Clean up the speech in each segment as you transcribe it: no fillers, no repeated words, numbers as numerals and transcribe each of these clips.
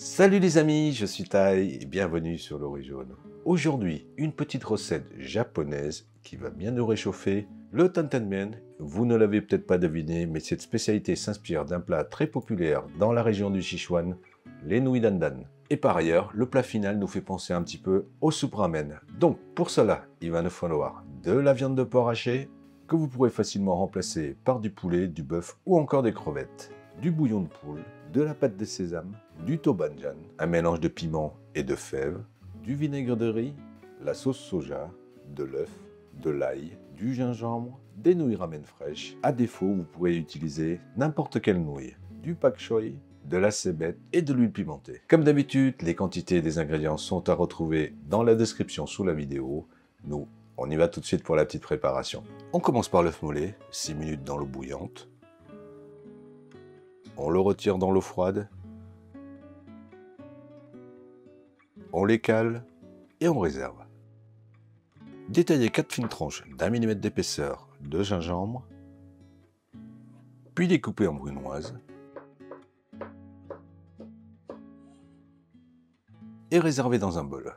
Salut les amis, je suis Tai et bienvenue sur l'Orée Jaune. Aujourd'hui, une petite recette japonaise qui va bien nous réchauffer, le tantanmen. Vous ne l'avez peut-être pas deviné, mais cette spécialité s'inspire d'un plat très populaire dans la région du Sichuan, les nouilles dandan. Et par ailleurs, le plat final nous fait penser un petit peu au soupe ramen. Donc pour cela, il va nous falloir de la viande de porc hachée, que vous pourrez facilement remplacer par du poulet, du bœuf ou encore des crevettes, du bouillon de poule, de la pâte de sésame, du tobanjan, un mélange de piment et de fèves, du vinaigre de riz, la sauce soja, de l'œuf, de l'ail, du gingembre, des nouilles ramen fraîches. À défaut, vous pourrez utiliser n'importe quelle nouille, du pak choi, de la cébette et de l'huile pimentée. Comme d'habitude, les quantités des ingrédients sont à retrouver dans la description sous la vidéo. Nous, on y va tout de suite pour la petite préparation. On commence par l'œuf mollet, 6 minutes dans l'eau bouillante. On le retire dans l'eau froide. On les cale et on réserve. Détaillez 4 fines tranches d'1 mm d'épaisseur de gingembre, puis découpez en brunoise et réservez dans un bol.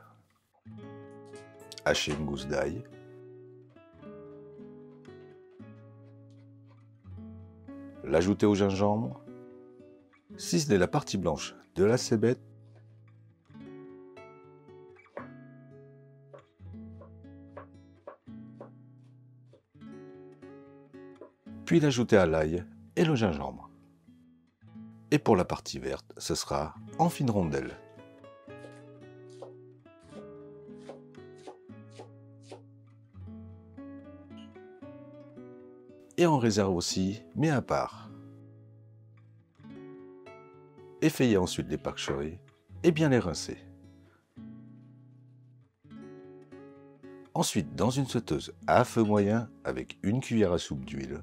Hachez une gousse d'ail, l'ajoutez au gingembre, ciselez la partie blanche de la cébette, puis l'ajouter à l'ail et le gingembre. Et pour la partie verte, ce sera en fines rondelles. Et on réserve aussi, mais à part. Effeuillez ensuite les pak choi et bien les rincer. Ensuite, dans une sauteuse à feu moyen avec une cuillère à soupe d'huile,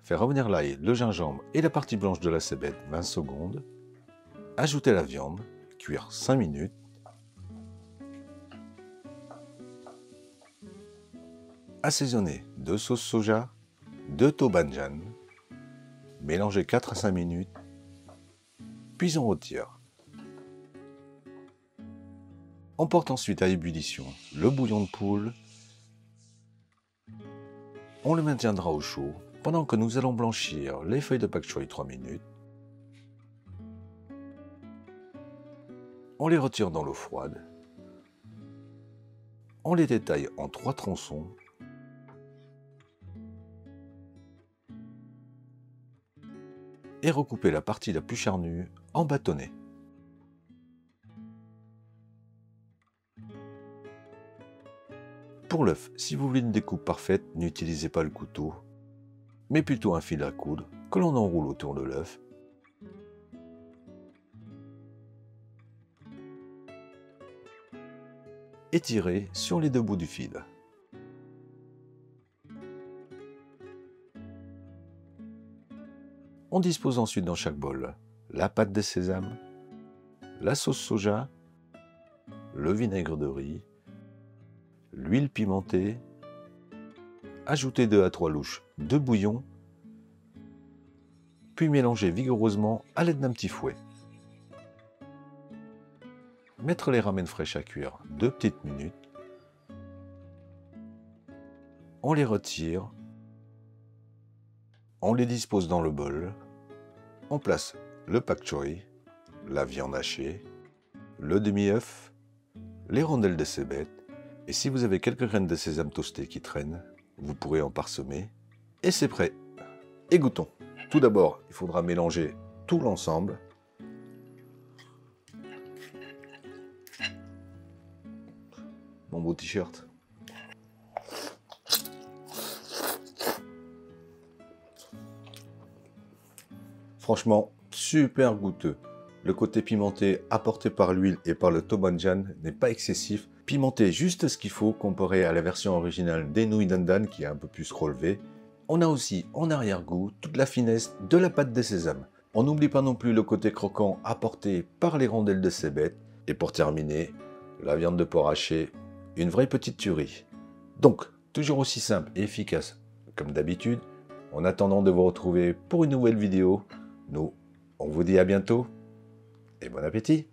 faire revenir l'ail, le gingembre et la partie blanche de la cébette 20 secondes. Ajoutez la viande, cuire 5 minutes. Assaisonner de sauce soja, de tobanjan. Mélangez 4 à 5 minutes. Puis on retire. On porte ensuite à ébullition le bouillon de poule. On le maintiendra au chaud pendant que nous allons blanchir les feuilles de pak choi 3 minutes. On les retire dans l'eau froide. On les détaille en 3 tronçons. Et recoupez la partie la plus charnue en bâtonnets. Pour l'œuf, si vous voulez une découpe parfaite, n'utilisez pas le couteau, mais plutôt un fil à coudre que l'on enroule autour de l'œuf. Et tirez sur les 2 bouts du fil. On dispose ensuite dans chaque bol la pâte de sésame, la sauce soja, le vinaigre de riz, l'huile pimentée, ajoutez 2 à 3 louches de bouillon, puis mélangez vigoureusement à l'aide d'un petit fouet. Mettre les ramen fraîches à cuire 2 petites minutes. On les retire. On les dispose dans le bol. On place le pak choi, la viande hachée, le demi-œuf, les rondelles de cébette. Et si vous avez quelques graines de sésame toastées qui traînent, vous pourrez en parsemer. Et c'est prêt. Et goûtons. Tout d'abord, il faudra mélanger tout l'ensemble. Mon beau t-shirt. Franchement, super goûteux. Le côté pimenté apporté par l'huile et par le tobanjan n'est pas excessif. Pimenté juste ce qu'il faut comparé à la version originale des nouilles dandan qui est un peu plus relevée. On a aussi en arrière-goût toute la finesse de la pâte de sésame. On n'oublie pas non plus le côté croquant apporté par les rondelles de cébette. Et pour terminer, la viande de porc hachée, une vraie petite tuerie. Donc, toujours aussi simple et efficace comme d'habitude. En attendant de vous retrouver pour une nouvelle vidéo, nous, on vous dit à bientôt et bon appétit!